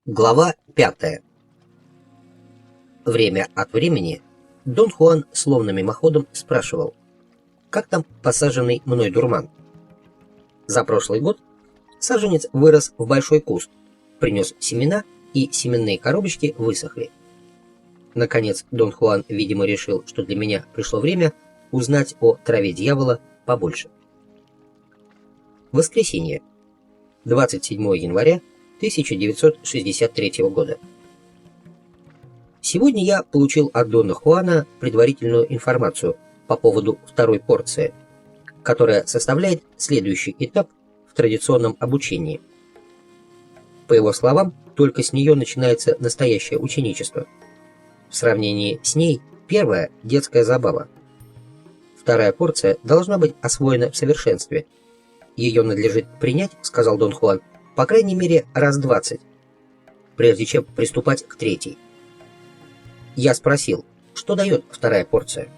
Глава 5. Время от времени Дон Хуан словно мимоходом спрашивал, как там посаженный мной дурман. За прошлый год саженец вырос в большой куст, принес семена, и семенные коробочки высохли. Наконец Дон Хуан, видимо, решил, что для меня пришло время узнать о траве дьявола побольше. Воскресенье, 27 января 1963 года. Сегодня я получил от Дона Хуана предварительную информацию по поводу второй порции, которая составляет следующий этап в традиционном обучении. По его словам, только с нее начинается настоящее ученичество. В сравнении с ней первая – детская забава. Вторая порция должна быть освоена в совершенстве. Ее надлежит принять, сказал Дон Хуан, по крайней мере раз 20, прежде чем приступать к третьей. Я спросил, что дает вторая порция.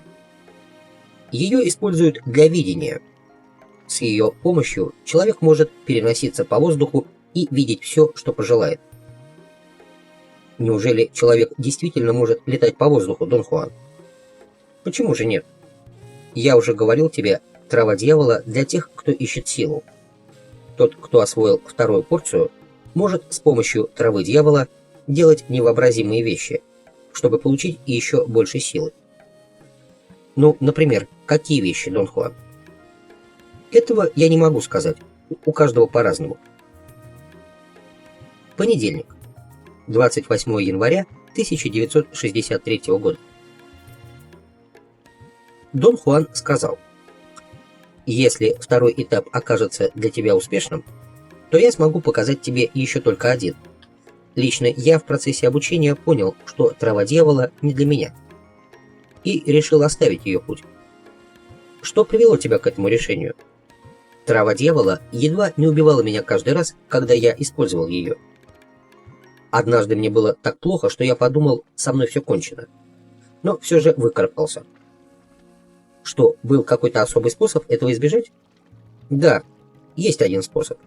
Ее используют для видения. С ее помощью человек может переноситься по воздуху и видеть все, что пожелает. Неужели человек действительно может летать по воздуху, Дон Хуан? Почему же нет? Я уже говорил тебе, трава дьявола для тех, кто ищет силу. Тот, кто освоил вторую порцию, может с помощью травы дьявола делать невообразимые вещи, чтобы получить еще больше силы. Ну, например, какие вещи, Дон Хуан? Этого я не могу сказать, у каждого по-разному. Понедельник, 28 января 1963 года. Дон Хуан сказал: если второй этап окажется для тебя успешным, то я смогу показать тебе еще только один. Лично я в процессе обучения понял, что трава дьявола не для меня, и решил оставить ее путь. Что привело тебя к этому решению? Трава дьявола едва не убивала меня каждый раз, когда я использовал ее. Однажды мне было так плохо, что я подумал, со мной все кончено. Но все же выкарабкался. Что, был какой-то особый способ этого избежать? Да, есть один способ.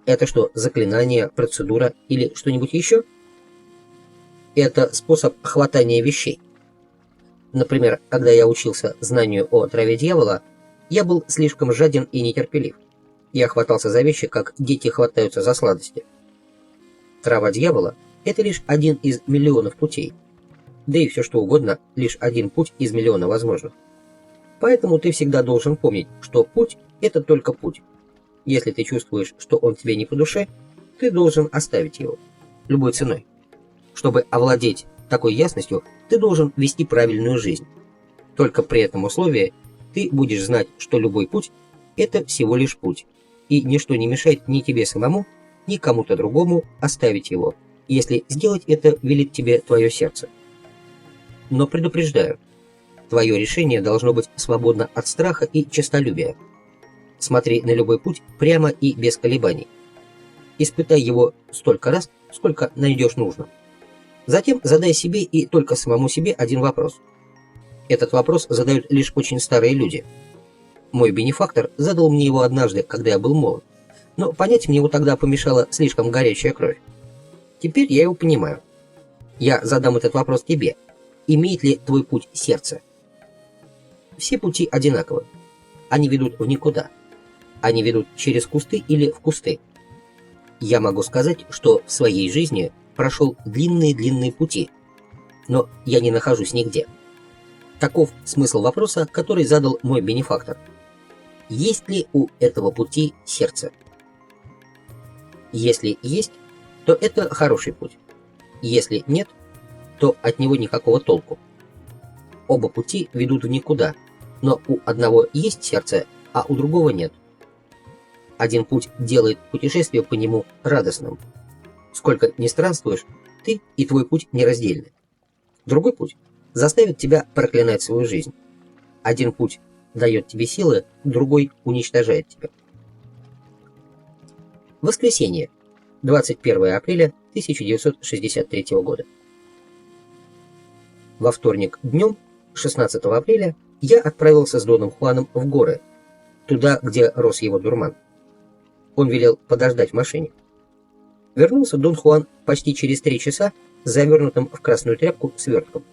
Это что, заклинание, процедура или что-нибудь еще? Это способ хватания вещей. Например, когда я учился знанию о траве дьявола, я был слишком жаден и нетерпелив. Я хватался за вещи, как дети хватаются за сладости. Трава дьявола – это лишь один из миллионов путей. Да и все что угодно, лишь один путь из миллиона возможных. Поэтому ты всегда должен помнить, что путь – это только путь. Если ты чувствуешь, что он тебе не по душе, ты должен оставить его, любой ценой. Чтобы овладеть такой ясностью, ты должен вести правильную жизнь. Только при этом условии ты будешь знать, что любой путь – это всего лишь путь, и ничто не мешает ни тебе самому, ни кому-то другому оставить его, если сделать это велит тебе твое сердце. Но предупреждаю, твое решение должно быть свободно от страха и честолюбия. Смотри на любой путь прямо и без колебаний. Испытай его столько раз, сколько найдешь нужным. Затем задай себе и только самому себе один вопрос. Этот вопрос задают лишь очень старые люди. Мой бенефактор задал мне его однажды, когда я был молод, но понять мне его тогда помешала слишком горячая кровь. Теперь я его понимаю. Я задам этот вопрос тебе. Имеет ли твой путь сердце? Все пути одинаковы. Они ведут в никуда. Они ведут через кусты или в кусты. Я могу сказать, что в своей жизни прошел длинные-длинные пути, но я не нахожусь нигде. Таков смысл вопроса, который задал мой бенефактор. Есть ли у этого пути сердце? Если есть, то это хороший путь. Если нет, то от него никакого толку. Оба пути ведут в никуда, но у одного есть сердце, а у другого нет. Один путь делает путешествие по нему радостным. Сколько ни странствуешь, ты и твой путь нераздельны. Другой путь заставит тебя проклинать свою жизнь. Один путь дает тебе силы, другой уничтожает тебя. Воскресенье, 21 апреля 1963 года. Во вторник днем, 16 апреля, я отправился с Доном Хуаном в горы, туда, где рос его дурман. Он велел подождать в машине. Вернулся Дон Хуан почти через 3 часа с завернутым в красную тряпку свертком.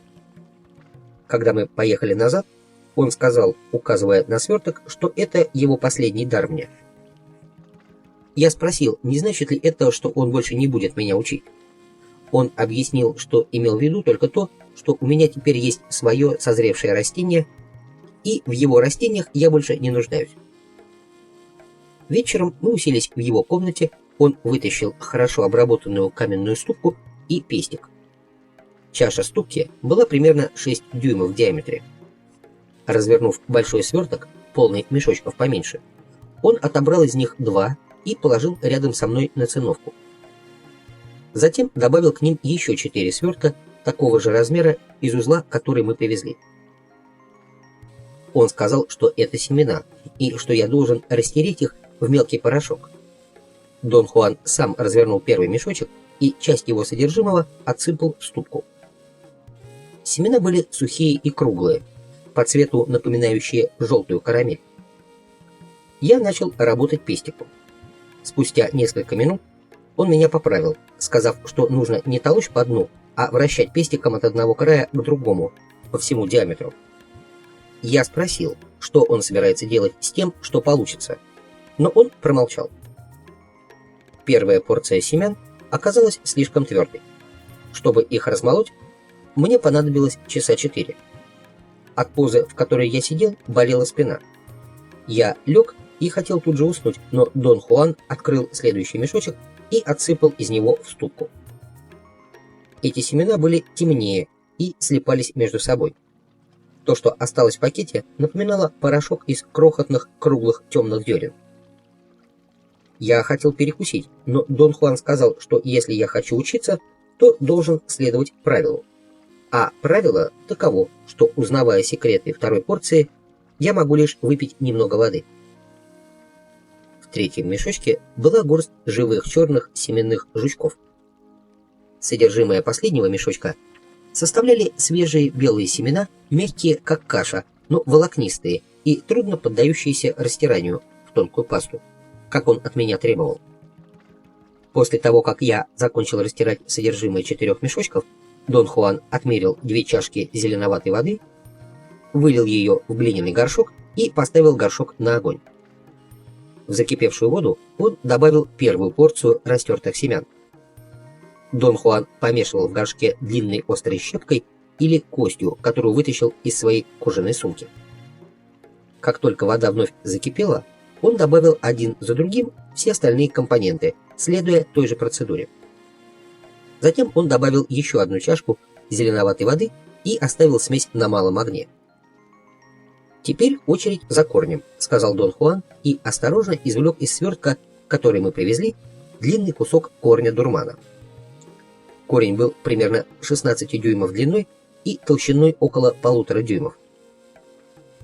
Когда мы поехали назад, он сказал, указывая на сверток, что это его последний дар мне. Я спросил, не значит ли это, что он больше не будет меня учить. Он объяснил, что имел в виду только то, что у меня теперь есть свое созревшее растение, и в его растениях я больше не нуждаюсь. Вечером мы уселись в его комнате, он вытащил хорошо обработанную каменную ступку и пестик. Чаша ступки была примерно 6 дюймов в диаметре. Развернув большой сверток, полный мешочков поменьше, он отобрал из них 2 и положил рядом со мной на циновку. Затем добавил к ним еще 4 свертка такого же размера из узла, который мы привезли. Он сказал, что это семена, и что я должен растереть их в мелкий порошок. Дон Хуан сам развернул первый мешочек и часть его содержимого отсыпал в ступку. Семена были сухие и круглые, по цвету напоминающие желтую карамель. Я начал работать пестиком. Спустя несколько минут он меня поправил, сказав, что нужно не толочь по дну, а вращать пестиком от одного края к другому, по всему диаметру. Я спросил, что он собирается делать с тем, что получится, но он промолчал. Первая порция семян оказалась слишком твердой. Чтобы их размолоть, мне понадобилось часа 4. От позы, в которой я сидел, болела спина. Я лег и хотел тут же уснуть, но Дон Хуан открыл следующий мешочек и отсыпал из него в ступку. Эти семена были темнее и слипались между собой. То, что осталось в пакете, напоминало порошок из крохотных круглых темных зерен. Я хотел перекусить, но Дон Хуан сказал, что если я хочу учиться, то должен следовать правилу. А правило таково, что, узнавая секреты второй порции, я могу лишь выпить немного воды. В третьем мешочке была горсть живых черных семенных жучков. Содержимое последнего мешочка составляли свежие белые семена, мягкие как каша, но волокнистые и трудно поддающиеся растиранию в тонкую пасту, как он от меня требовал. После того, как я закончил растирать содержимое 4 мешочков, Дон Хуан отмерил 2 чашки зеленоватой воды, вылил ее в глиняный горшок и поставил горшок на огонь. В закипевшую воду он добавил первую порцию растертых семян. Дон Хуан помешивал в горшке длинной острой щепкой или костью, которую вытащил из своей кожаной сумки. Как только вода вновь закипела, он добавил один за другим все остальные компоненты, следуя той же процедуре. Затем он добавил еще 1 чашку зеленоватой воды и оставил смесь на малом огне. «Теперь очередь за корнем», — сказал Дон Хуан и осторожно извлек из свертка, который мы привезли, длинный кусок корня дурмана. Корень был примерно 16 дюймов длиной и толщиной около 1,5 дюймов.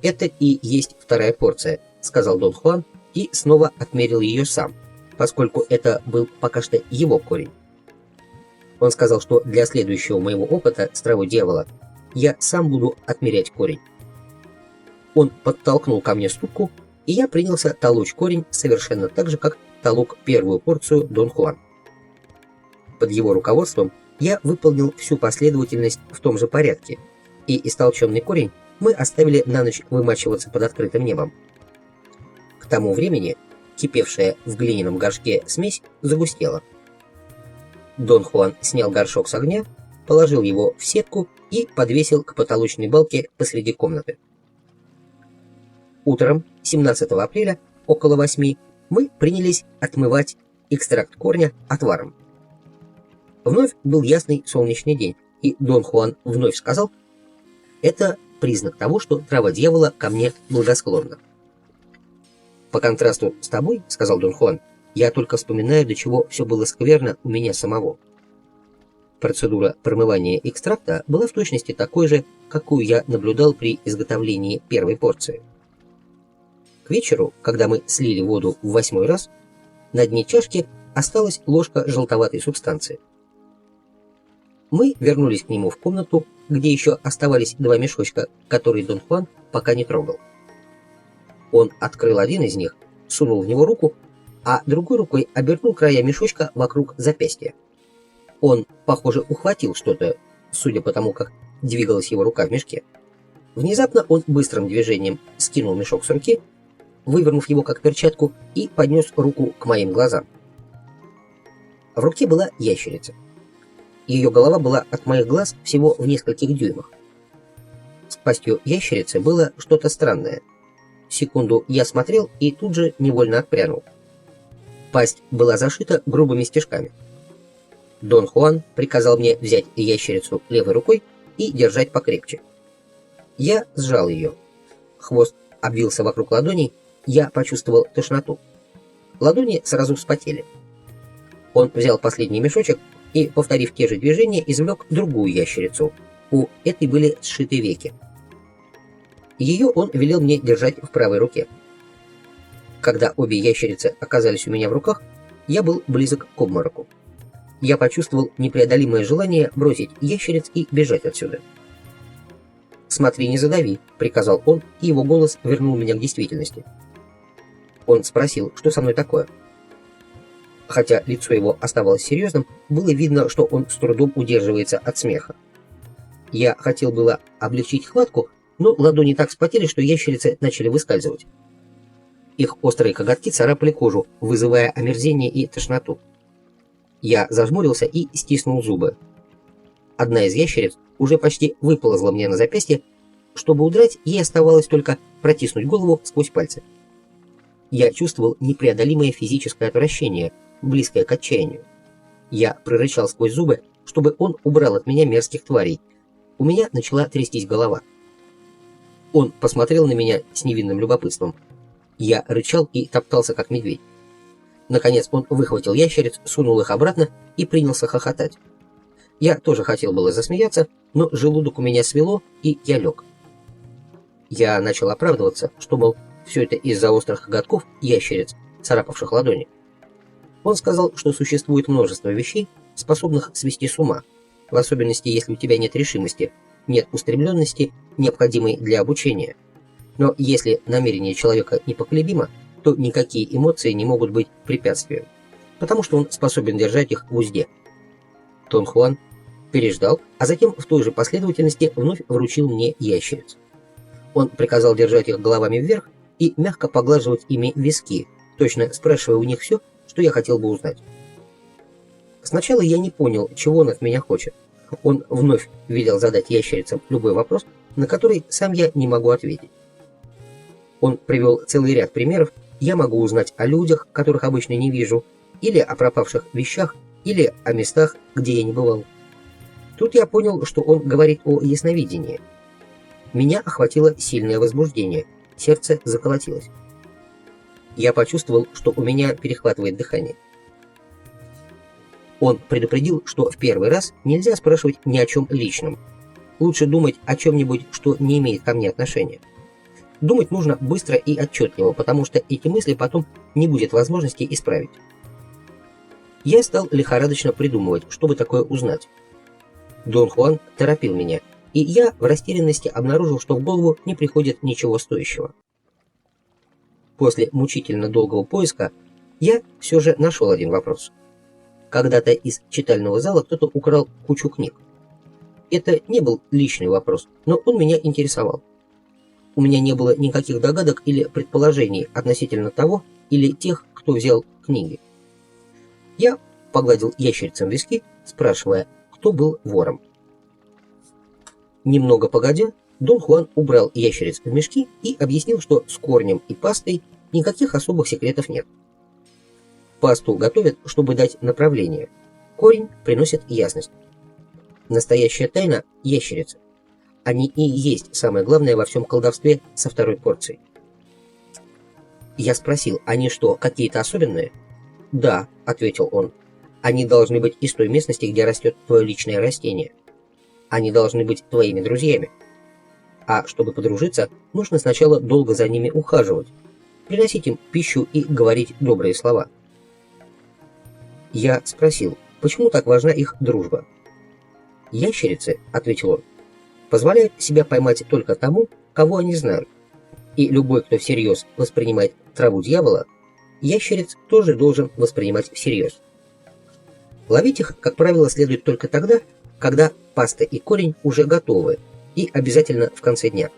«Это и есть вторая порция», — сказал Дон Хуан и снова отмерил ее сам, поскольку это был пока что его корень. Он сказал, что для следующего моего опыта с травой дьявола я сам буду отмерять корень. Он подтолкнул ко мне ступку, и я принялся толочь корень совершенно так же, как толок первую порцию Дон Хуан. Под его руководством я выполнил всю последовательность в том же порядке, и истолченный корень мы оставили на ночь вымачиваться под открытым небом. К тому времени кипевшая в глиняном горшке смесь загустела. Дон Хуан снял горшок с огня, положил его в сетку и подвесил к потолочной балке посреди комнаты. Утром 17 апреля около 8 мы принялись отмывать экстракт корня отваром. Вновь был ясный солнечный день, и Дон Хуан вновь сказал: «Это признак того, что трава дьявола ко мне благосклонна». «По контрасту с тобой, — сказал Дон Хуан, — я только вспоминаю, до чего все было скверно у меня самого». Процедура промывания экстракта была в точности такой же, какую я наблюдал при изготовлении первой порции. К вечеру, когда мы слили воду в 8-й раз, на дне чашки осталась ложка желтоватой субстанции. Мы вернулись к нему в комнату, где еще оставались 2 мешочка, которые Дон Хуан пока не трогал. Он открыл один из них, сунул в него руку а другой рукой обернул края мешочка вокруг запястья. Он, похоже, ухватил что-то, судя по тому, как двигалась его рука в мешке. Внезапно он быстрым движением скинул мешок с руки, вывернув его как перчатку, и поднес руку к моим глазам. В руке была ящерица. Ее голова была от моих глаз всего в нескольких дюймах. С пастью ящерицы было что-то странное. Секунду я смотрел и тут же невольно отпрянул. Пасть была зашита грубыми стежками. Дон Хуан приказал мне взять ящерицу левой рукой и держать покрепче. Я сжал ее. Хвост обвился вокруг ладоней, я почувствовал тошноту. Ладони сразу вспотели. Он взял последний мешочек и, повторив те же движения, извлек другую ящерицу. У этой были сшиты веки. Ее он велел мне держать в правой руке. Когда обе ящерицы оказались у меня в руках, я был близок к обмороку. Я почувствовал непреодолимое желание бросить ящериц и бежать отсюда. «Смотри, не задави», — приказал он, и его голос вернул меня к действительности. Он спросил, что со мной такое. Хотя лицо его оставалось серьезным, было видно, что он с трудом удерживается от смеха. Я хотел было облегчить хватку, но ладони так вспотели, что ящерицы начали выскальзывать. Их острые коготки царапали кожу, вызывая омерзение и тошноту. Я зажмурился и стиснул зубы. Одна из ящериц уже почти выползла мне на запястье. Чтобы удрать, ей оставалось только протиснуть голову сквозь пальцы. Я чувствовал непреодолимое физическое отвращение, близкое к отчаянию. Я прорычал сквозь зубы, чтобы он убрал от меня мерзких тварей. У меня начала трястись голова. Он посмотрел на меня с невинным любопытством. Я рычал и топтался, как медведь. Наконец он выхватил ящериц, сунул их обратно и принялся хохотать. Я тоже хотел было засмеяться, но желудок у меня свело, и я лег. Я начал оправдываться, что, мол, все это из-за острых коготков ящериц, царапавших ладони. Он сказал, что существует множество вещей, способных свести с ума, в особенности, если у тебя нет решимости, нет устремленности, необходимой для обучения. Но если намерение человека непоколебимо, то никакие эмоции не могут быть препятствием, потому что он способен держать их в узде. Дон Хуан переждал, а затем в той же последовательности вновь вручил мне ящериц. Он приказал держать их головами вверх и мягко поглаживать ими виски, точно спрашивая у них все, что я хотел бы узнать. Сначала я не понял, чего он от меня хочет. Он вновь велел задать ящерицам любой вопрос, на который сам я не могу ответить. Он привел целый ряд примеров. Я могу узнать о людях, которых обычно не вижу, или о пропавших вещах, или о местах, где я не бывал. Тут я понял, что он говорит о ясновидении. Меня охватило сильное возбуждение, сердце заколотилось. Я почувствовал, что у меня перехватывает дыхание. Он предупредил, что в первый раз нельзя спрашивать ни о чем личном. Лучше думать о чем-нибудь, что не имеет ко мне отношения. Думать нужно быстро и отчетливо, потому что эти мысли потом не будет возможности исправить. Я стал лихорадочно придумывать, чтобы такое узнать. Дон Хуан торопил меня, и я в растерянности обнаружил, что в голову не приходит ничего стоящего. После мучительно долгого поиска я все же нашел один вопрос. Когда-то из читального зала кто-то украл кучу книг. Это не был личный вопрос, но он меня интересовал. У меня не было никаких догадок или предположений относительно того или тех, кто взял книги. Я погладил ящерицам виски, спрашивая, кто был вором. Немного погодя, Дон Хуан убрал ящериц в мешки и объяснил, что с корнем и пастой никаких особых секретов нет. Пасту готовят, чтобы дать направление. Корень приносит ясность. Настоящая тайна – ящерица. Они и есть самое главное во всем колдовстве со второй порцией. Я спросил, они что, какие-то особенные? Да, ответил он. Они должны быть из той местности, где растет твое личное растение. Они должны быть твоими друзьями. А чтобы подружиться, нужно сначала долго за ними ухаживать, приносить им пищу и говорить добрые слова. Я спросил, почему так важна их дружба? Ящерицы, ответил он, позволяют себя поймать только тому, кого они знают. И любой, кто всерьез воспринимает траву дьявола, ящериц тоже должен воспринимать всерьез. Ловить их, как правило, следует только тогда, когда паста и корень уже готовы, и обязательно в конце дня.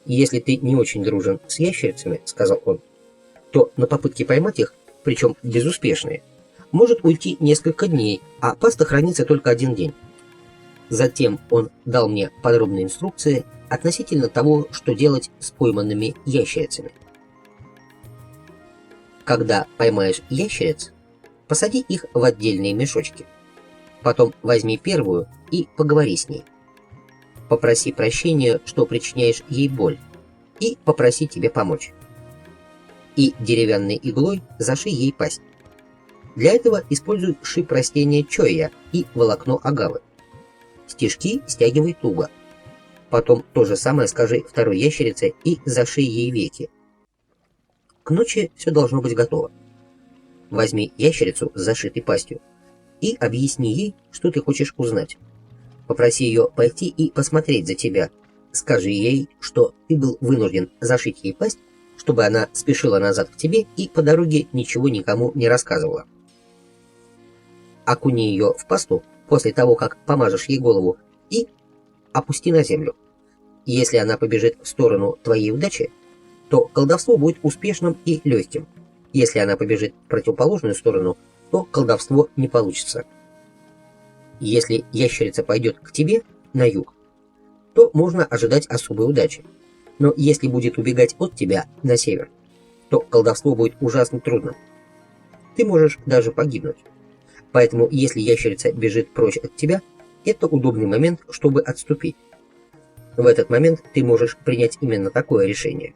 «Если ты не очень дружен с ящерицами, — сказал он, — то на попытки поймать их, причем безуспешные, может уйти несколько дней, а паста хранится только один день». Затем он дал мне подробные инструкции относительно того, что делать с пойманными ящерицами. Когда поймаешь ящериц, посади их в отдельные мешочки. Потом возьми первую и поговори с ней. Попроси прощения, что причиняешь ей боль, и попроси тебе помочь. И деревянной иглой зашей ей пасть. Для этого используй шип растения чоя и волокно агавы. Стежки стягивай туго. Потом то же самое скажи второй ящерице и зашей ей веки. К ночи все должно быть готово. Возьми ящерицу с зашитой пастью и объясни ей, что ты хочешь узнать. Попроси ее пойти и посмотреть за тебя. Скажи ей, что ты был вынужден зашить ей пасть, чтобы она спешила назад к тебе и по дороге ничего никому не рассказывала. Окуни ее в пасту после того, как помажешь ей голову, и опусти на землю. Если она побежит в сторону твоей удачи, то колдовство будет успешным и легким. Если она побежит в противоположную сторону, то колдовство не получится. Если ящерица пойдет к тебе на юг, то можно ожидать особой удачи. Но если будет убегать от тебя на север, то колдовство будет ужасно трудным. Ты можешь даже погибнуть. Поэтому, если ящерица бежит прочь от тебя, это удобный момент, чтобы отступить. В этот момент ты можешь принять именно такое решение.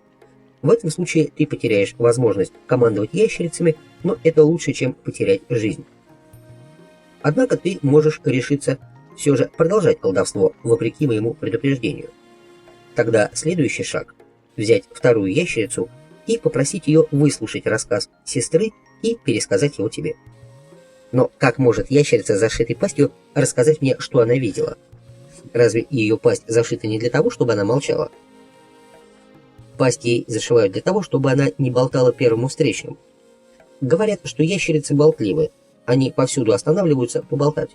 В этом случае ты потеряешь возможность командовать ящерицами, но это лучше, чем потерять жизнь. Однако ты можешь решиться все же продолжать колдовство, вопреки моему предупреждению. Тогда следующий шаг – взять вторую ящерицу и попросить ее выслушать рассказ сестры и пересказать его тебе. Но как может ящерица с зашитой пастью рассказать мне, что она видела? Разве ее пасть зашита не для того, чтобы она молчала? Пасть ей зашивают для того, чтобы она не болтала первому встречному. Говорят, что ящерицы болтливы, они повсюду останавливаются поболтать.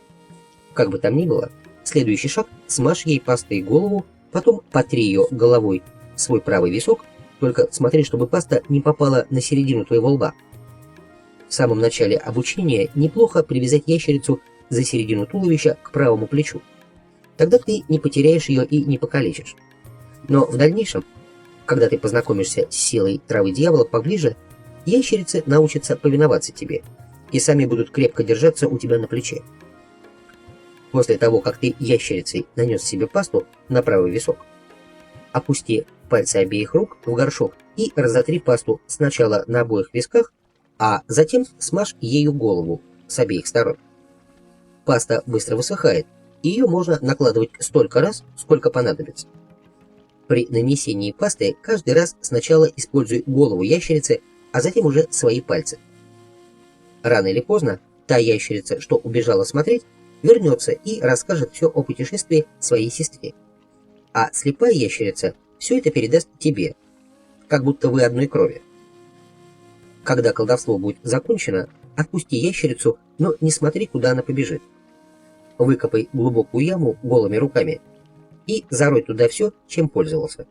Как бы там ни было, следующий шаг – смажь ей пастой голову, потом потри ее головой в свой правый висок, только смотри, чтобы паста не попала на середину твоего лба. В самом начале обучения неплохо привязать ящерицу за середину туловища к правому плечу. Тогда ты не потеряешь ее и не покалечишь. Но в дальнейшем, когда ты познакомишься с силой травы дьявола поближе, ящерицы научатся повиноваться тебе и сами будут крепко держаться у тебя на плече. После того, как ты ящерицей нанес себе пасту на правый висок, опусти пальцы обеих рук в горшок и разотри пасту сначала на обоих висках, а затем смажь ею голову с обеих сторон. Паста быстро высыхает, и ее можно накладывать столько раз, сколько понадобится. При нанесении пасты каждый раз сначала используй голову ящерицы, а затем уже свои пальцы. Рано или поздно та ящерица, что убежала смотреть, вернется и расскажет все о путешествии своей сестре. А слепая ящерица все это передаст тебе, как будто вы одной крови. Когда колдовство будет закончено, отпусти ящерицу, но не смотри, куда она побежит. Выкопай глубокую яму голыми руками и зарой туда все, чем пользовался.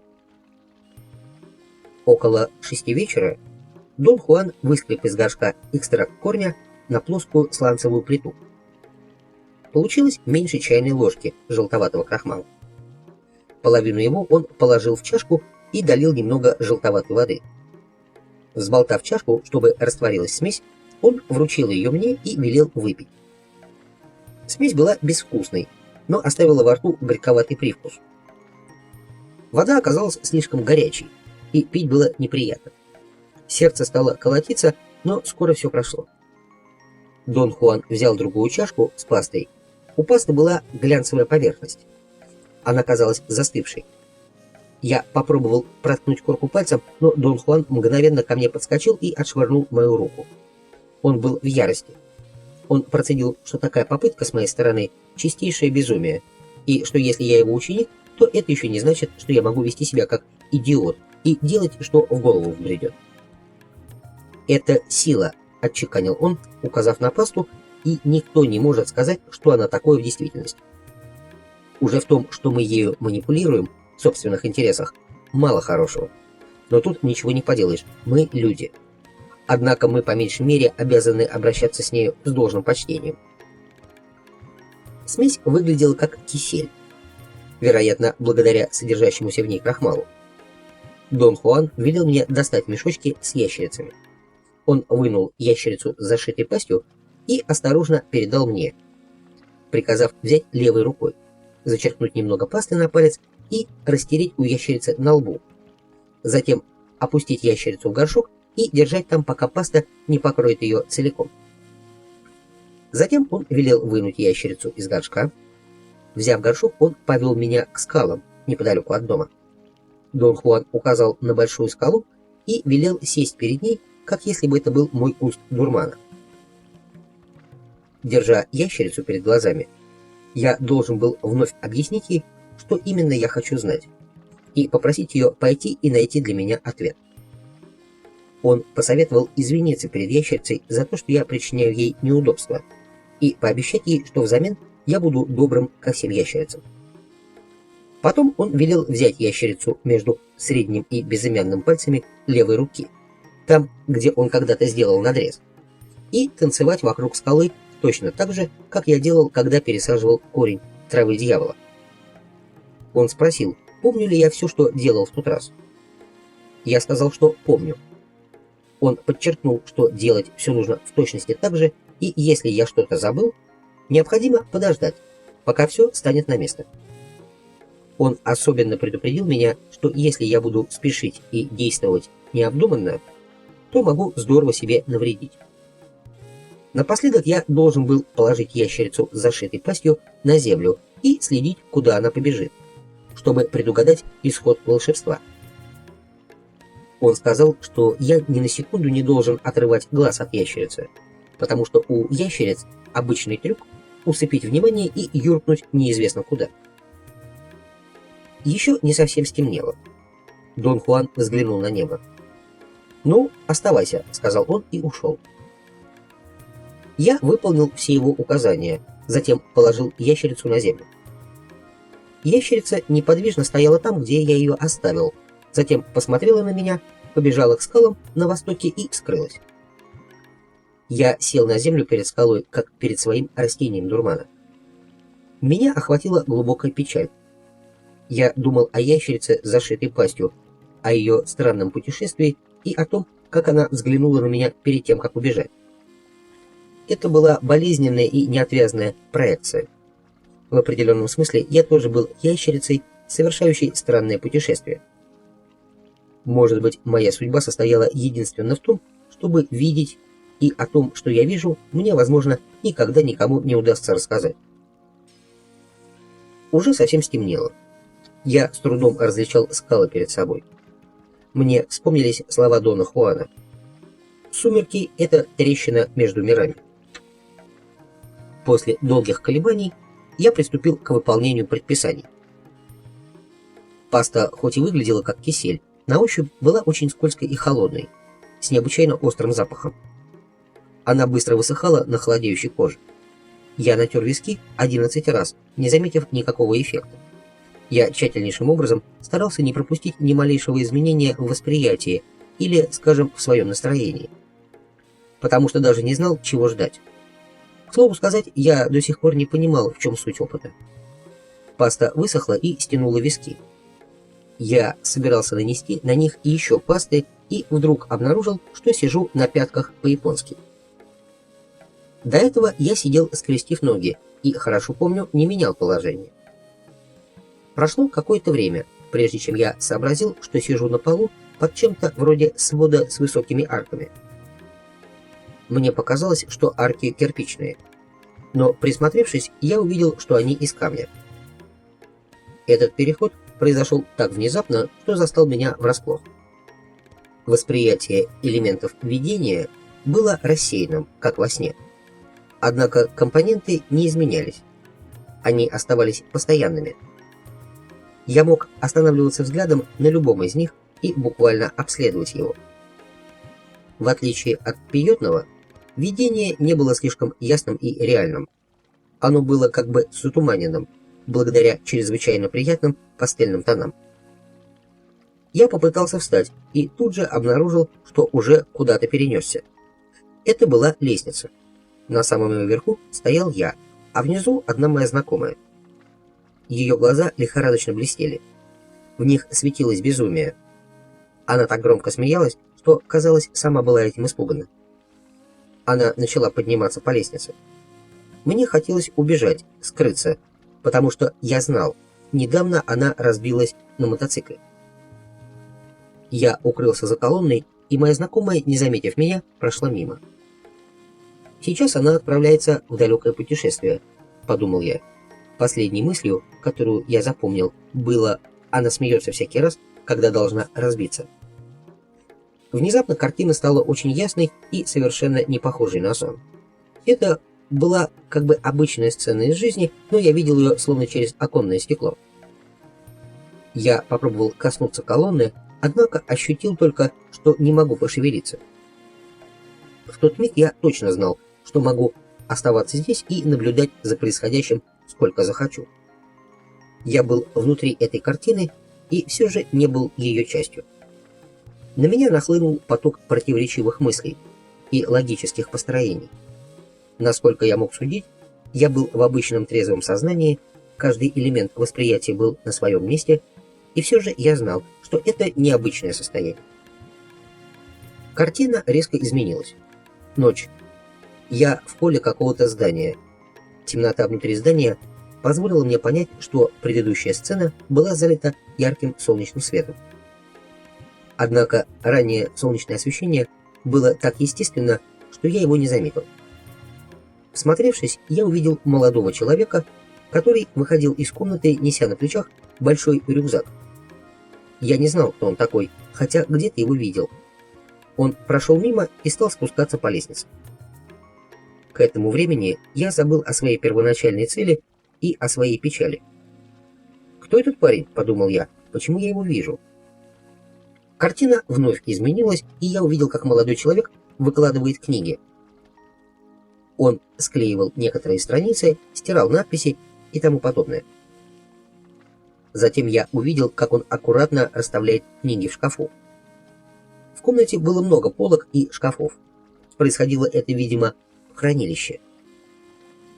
Около 6 вечера Дон Хуан выскреб из горшка экстракт корня на плоскую сланцевую плиту. Получилось меньше чайной ложки желтоватого крахмала. Половину его он положил в чашку и долил немного желтоватой воды. Взболтав чашку, чтобы растворилась смесь, он вручил ее мне и велел выпить. Смесь была безвкусной, но оставила во рту горьковатый привкус. Вода оказалась слишком горячей, и пить было неприятно. Сердце стало колотиться, но скоро все прошло. Дон Хуан взял другую чашку с пастой. У пасты была глянцевая поверхность. Она казалась застывшей. Я попробовал проткнуть корку пальцем, но Дон Хуан мгновенно ко мне подскочил и отшвырнул мою руку. Он был в ярости. Он процедил, что такая попытка с моей стороны – чистейшее безумие, и что если я его ученик, то это еще не значит, что я могу вести себя как идиот и делать, что в голову взбредет. «Это сила», — отчеканил он, указав на пасту, и никто не может сказать, что она такое в действительности. Уже в том, что мы ею манипулируем в собственных интересах, мало хорошего. Но тут ничего не поделаешь, мы люди. Однако мы по меньшей мере обязаны обращаться с нею с должным почтением. Смесь выглядела как кисель, вероятно, благодаря содержащемуся в ней крахмалу. Дон Хуан велел мне достать мешочки с ящерицами. Он вынул ящерицу с зашитой пастью и осторожно передал мне, приказав взять левой рукой, зачерпнуть немного пасты на палец и растереть у ящерицы на лбу. Затем опустить ящерицу в горшок и держать там, пока паста не покроет ее целиком. Затем он велел вынуть ящерицу из горшка. Взяв горшок, он повел меня к скалам неподалеку от дома. Дон Хуан указал на большую скалу и велел сесть перед ней, как если бы это был мой куст дурмана. Держа ящерицу перед глазами, я должен был вновь объяснить ей, что именно я хочу знать, и попросить ее пойти и найти для меня ответ. Он посоветовал извиниться перед ящерицей за то, что я причиняю ей неудобства, и пообещать ей, что взамен я буду добрым ко всем ящерицам. Потом он велел взять ящерицу между средним и безымянным пальцами левой руки, там, где он когда-то сделал надрез, и танцевать вокруг скалы точно так же, как я делал, когда пересаживал корень травы дьявола. Он спросил, помню ли я все, что делал в тот раз. Я сказал, что помню. Он подчеркнул, что делать все нужно в точности так же, и если я что-то забыл, необходимо подождать, пока все станет на место. Он особенно предупредил меня, что если я буду спешить и действовать необдуманно, то могу здорово себе навредить. Напоследок я должен был положить ящерицу с зашитой пастью на землю и следить, куда она побежит, чтобы предугадать исход волшебства. Он сказал, что я ни на секунду не должен отрывать глаз от ящерицы, потому что у ящериц обычный трюк — усыпить внимание и юркнуть неизвестно куда. Еще не совсем стемнело. Дон Хуан взглянул на небо. «Ну, оставайся», — сказал он и ушел. Я выполнил все его указания, затем положил ящерицу на землю. Ящерица неподвижно стояла там, где я ее оставил, затем посмотрела на меня, побежала к скалам на востоке и скрылась. Я сел на землю перед скалой, как перед своим растением дурмана. Меня охватила глубокая печаль. Я думал о ящерице с зашитой пастью, о ее странном путешествии и о том, как она взглянула на меня перед тем, как убежать. Это была болезненная и неотвязная проекция. В определенном смысле я тоже был ящерицей, совершающей странное путешествие. Может быть, моя судьба состояла единственно в том, чтобы видеть, и о том, что я вижу, мне, возможно, никогда никому не удастся рассказать. Уже совсем стемнело. Я с трудом различал скалы перед собой. Мне вспомнились слова Дона Хуана. Сумерки — это трещина между мирами. После долгих колебаний я приступил к выполнению предписаний. Паста, хоть и выглядела как кисель, на ощупь была очень скользкой и холодной, с необычайно острым запахом. Она быстро высыхала на холодеющей коже. Я натер виски 11 раз, не заметив никакого эффекта. Я тщательнейшим образом старался не пропустить ни малейшего изменения в восприятии или, скажем, в своем настроении, потому что даже не знал, чего ждать. К слову сказать, я до сих пор не понимал, в чем суть опыта. Паста высохла и стянула виски. Я собирался нанести на них еще пасты и вдруг обнаружил, что сижу на пятках по-японски. До этого я сидел, скрестив ноги, и, хорошо помню, не менял положение. Прошло какое-то время, прежде чем я сообразил, что сижу на полу под чем-то вроде свода с высокими арками. Мне показалось, что арки кирпичные, но, присмотревшись, я увидел, что они из камня. Этот переход произошел так внезапно, что застал меня врасплох. Восприятие элементов видения было рассеянным, как во сне. Однако компоненты не изменялись. Они оставались постоянными. Я мог останавливаться взглядом на любом из них и буквально обследовать его. В отличие от пиетного, видение не было слишком ясным и реальным. Оно было как бы затуманенным, благодаря чрезвычайно приятным пастельным тонам. Я попытался встать и тут же обнаружил, что уже куда-то перенесся. Это была лестница. На самом ее верху стоял я, а внизу одна моя знакомая. Ее глаза лихорадочно блестели. В них светилось безумие. Она так громко смеялась, что, казалось, сама была этим испугана. Она начала подниматься по лестнице. Мне хотелось убежать, скрыться, потому что я знал, недавно она разбилась на мотоцикле. Я укрылся за колонной, и моя знакомая, не заметив меня, прошла мимо. «Сейчас она отправляется в далекое путешествие», — подумал я. Последней мыслью, которую я запомнил, было «она смеется всякий раз, когда должна разбиться». Внезапно картина стала очень ясной и совершенно не похожей на сон. Это была как бы обычная сцена из жизни, но я видел ее словно через оконное стекло. Я попробовал коснуться колонны, однако ощутил только, что не могу пошевелиться. В тот миг я точно знал, что могу оставаться здесь и наблюдать за происходящим сколько захочу. Я был внутри этой картины и все же не был ее частью. На меня нахлынул поток противоречивых мыслей и логических построений. Насколько я мог судить, я был в обычном трезвом сознании, каждый элемент восприятия был на своем месте, и все же я знал, что это необычное состояние. Картина резко изменилась. Ночь. Я в поле какого-то здания. Темнота внутри здания позволила мне понять, что предыдущая сцена была залита ярким солнечным светом. Однако ранее солнечное освещение было так естественно, что я его не заметил. Всмотревшись, я увидел молодого человека, который выходил из комнаты, неся на плечах большой рюкзак. Я не знал, кто он такой, хотя где-то его видел. Он прошел мимо и стал спускаться по лестнице. К этому времени я забыл о своей первоначальной цели и о своей печали. «Кто этот парень?» – подумал я. «Почему я его вижу?» Картина вновь изменилась, и я увидел, как молодой человек выкладывает книги. Он склеивал некоторые страницы, стирал надписи и тому подобное. Затем я увидел, как он аккуратно расставляет книги в шкафу. В комнате было много полок и шкафов. Происходило это, видимо, в хранилище.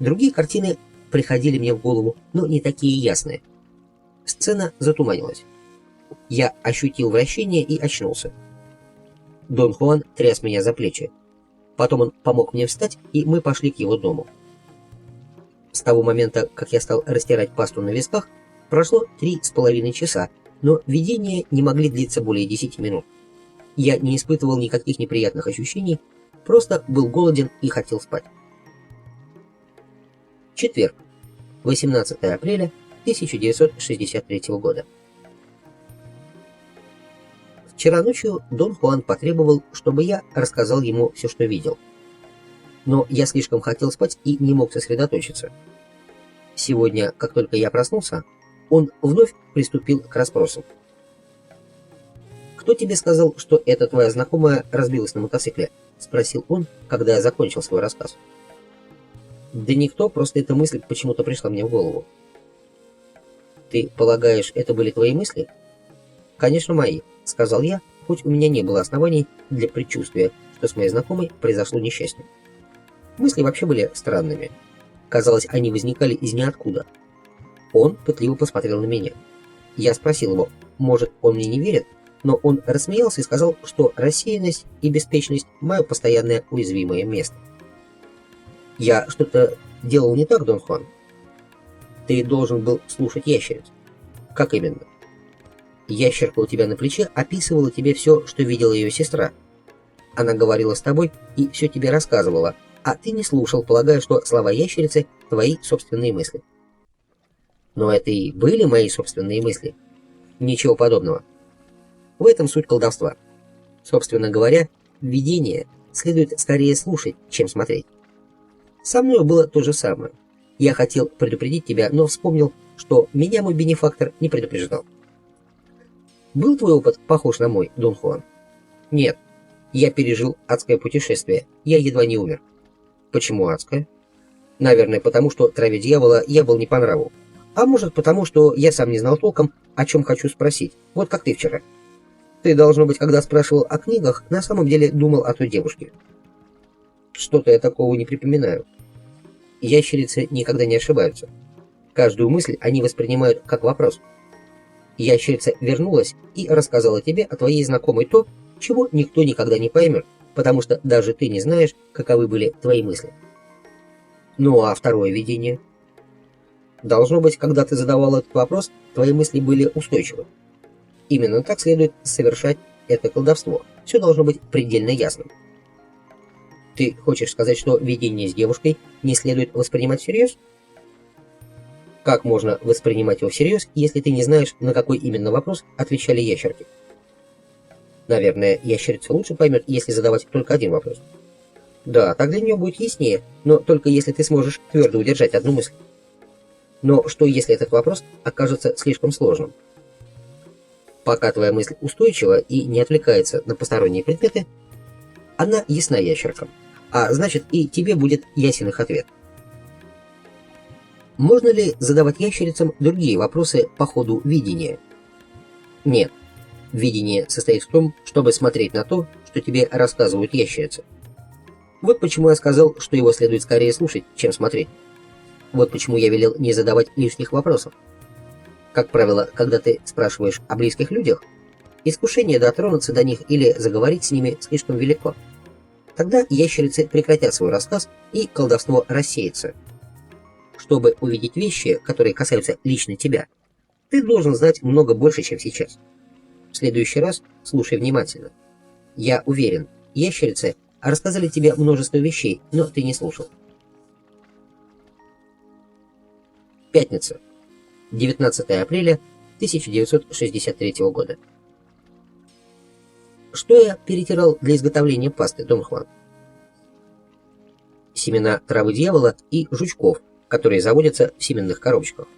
Другие картины приходили мне в голову, но не такие ясные. Сцена затуманилась. Я ощутил вращение и очнулся. Дон Хуан тряс меня за плечи. Потом он помог мне встать, и мы пошли к его дому. С того момента, как я стал растирать пасту на висках, прошло 3,5 часа, но видения не могли длиться более 10 минут. Я не испытывал никаких неприятных ощущений, просто был голоден и хотел спать. Четверг, 18 апреля 1963 года. Вчера ночью Дон Хуан потребовал, чтобы я рассказал ему все, что видел. Но я слишком хотел спать и не мог сосредоточиться. Сегодня, как только я проснулся, он вновь приступил к расспросам. «Кто тебе сказал, что эта твоя знакомая разбилась на мотоцикле?» — спросил он, когда я закончил свой рассказ. «Да никто, просто эта мысль почему-то пришла мне в голову». «Ты полагаешь, это были твои мысли?» «Конечно, мои», — сказал я, хоть у меня не было оснований для предчувствия, что с моей знакомой произошло несчастье. Мысли вообще были странными. Казалось, они возникали из ниоткуда. Он пытливо посмотрел на меня. Я спросил его, может, он мне не верит, но он рассмеялся и сказал, что рассеянность и беспечность – мое постоянное уязвимое место. «Я что-то делал не так, Дон Хуан?» «Ты должен был слушать ящериц». «Как именно?» «Ящерка у тебя на плече описывала тебе все, что видела ее сестра. Она говорила с тобой и все тебе рассказывала, а ты не слушал, полагая, что слова ящерицы – твои собственные мысли». «Но это и были мои собственные мысли». «Ничего подобного. В этом суть колдовства. Собственно говоря, видение следует скорее слушать, чем смотреть. Со мной было то же самое. Я хотел предупредить тебя, но вспомнил, что меня мой бенефактор не предупреждал». «Был твой опыт похож на мой, Дон Хуан?» «Нет. Я пережил адское путешествие. Я едва не умер. Почему адское? Наверное, потому что траве дьявола я был не по нраву. А может, потому что я сам не знал толком, о чем хочу спросить. Вот как ты вчера. Ты, должно быть, когда спрашивал о книгах, на самом деле думал о той девушке. Что-то я такого не припоминаю. Ящерицы никогда не ошибаются. Каждую мысль они воспринимают как вопрос. Ящерица вернулась и рассказала тебе о твоей знакомой то, чего никто никогда не поймет, потому что даже ты не знаешь, каковы были твои мысли. Ну а второе видение? Должно быть, когда ты задавал этот вопрос, твои мысли были устойчивы. Именно так следует совершать это колдовство. Все должно быть предельно ясным. Ты хочешь сказать, что видение с девушкой не следует воспринимать всерьез? Как можно воспринимать его всерьез, если ты не знаешь, на какой именно вопрос отвечали ящерки? Наверное, ящерица лучше поймет, если задавать только один вопрос. Да, так для нее будет яснее, но только если ты сможешь твердо удержать одну мысль. Но что, если этот вопрос окажется слишком сложным? Пока твоя мысль устойчива и не отвлекается на посторонние предметы, она ясна ящеркам, а значит и тебе будет ясен их ответ. Можно ли задавать ящерицам другие вопросы по ходу видения? Нет. Видение состоит в том, чтобы смотреть на то, что тебе рассказывают ящерицы. Вот почему я сказал, что его следует скорее слушать, чем смотреть. Вот почему я велел не задавать лишних вопросов. Как правило, когда ты спрашиваешь о близких людях, искушение дотронуться до них или заговорить с ними слишком велико. Тогда ящерицы прекратят свой рассказ, и колдовство рассеется. Чтобы увидеть вещи, которые касаются лично тебя, ты должен знать много больше, чем сейчас. В следующий раз слушай внимательно. Я уверен, ящерицы рассказали тебе множество вещей, но ты не слушал. Пятница, 19 апреля 1963 года. Что я перетирал для изготовления пасты, Дон Хуан? Семена травы дьявола и жучков, которые заводятся в семенных коробочках.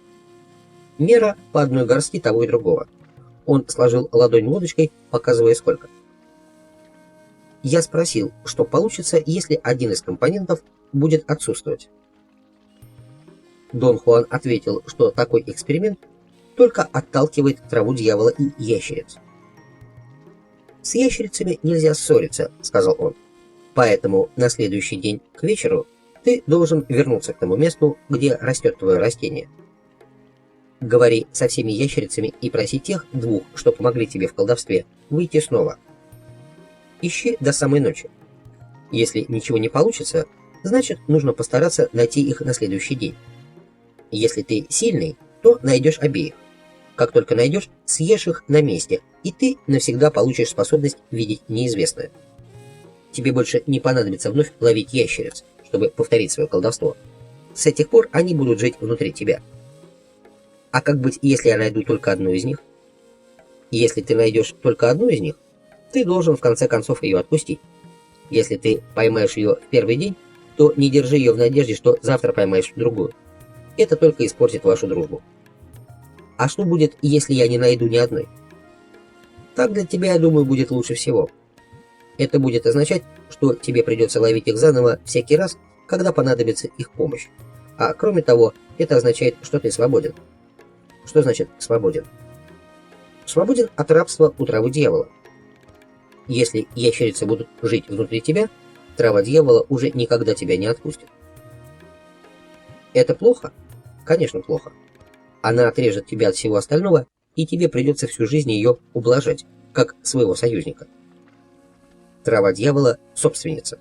Мера по одной горстке того и другого. Он сложил ладонь лодочкой, показывая сколько. Я спросил, что получится, если один из компонентов будет отсутствовать. Дон Хуан ответил, что такой эксперимент только отталкивает траву дьявола и ящериц. «С ящерицами нельзя ссориться», — сказал он. «Поэтому на следующий день к вечеру ты должен вернуться к тому месту, где растет твое растение. Говори со всеми ящерицами и проси тех двух, что помогли тебе в колдовстве, выйти снова. Ищи до самой ночи. Если ничего не получится, значит, нужно постараться найти их на следующий день. Если ты сильный, то найдешь обеих. Как только найдешь, съешь их на месте, и ты навсегда получишь способность видеть неизвестное. Тебе больше не понадобится вновь ловить ящериц, чтобы повторить свое колдовство. С этих пор они будут жить внутри тебя. А как быть, если я найду только одну из них? Если ты найдешь только одну из них, ты должен в конце концов ее отпустить. Если ты поймаешь ее в первый день, то не держи ее в надежде, что завтра поймаешь другую. Это только испортит вашу дружбу. А что будет, если я не найду ни одной? Так для тебя, я думаю, будет лучше всего. Это будет означать, что тебе придется ловить их заново всякий раз, когда понадобится их помощь. А кроме того, это означает, что ты свободен. Что значит свободен? Свободен от рабства у травы дьявола. Если ящерицы будут жить внутри тебя, трава дьявола уже никогда тебя не отпустит. Это плохо? Конечно, плохо. Она отрежет тебя от всего остального, и тебе придется всю жизнь ее ублажать, как своего союзника. Трава дьявола – собственница.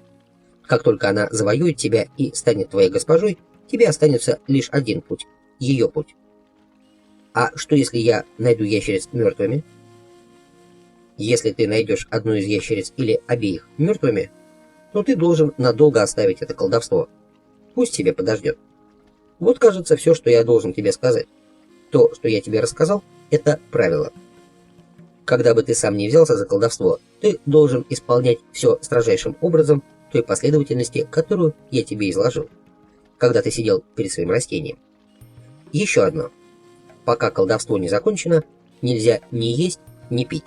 Как только она завоюет тебя и станет твоей госпожой, тебе останется лишь один путь – ее путь. А что, если я найду ящериц мертвыми? Если ты найдешь одну из ящериц или обеих мертвыми, то ты должен надолго оставить это колдовство. Пусть тебе подождет. Вот, кажется, все, что я должен тебе сказать. То, что я тебе рассказал, это правило. Когда бы ты сам не взялся за колдовство, ты должен исполнять все строжайшим образом в той последовательности, которую я тебе изложил, когда ты сидел перед своим растением. Еще одно. Пока колдовство не закончено, нельзя ни есть, ни пить.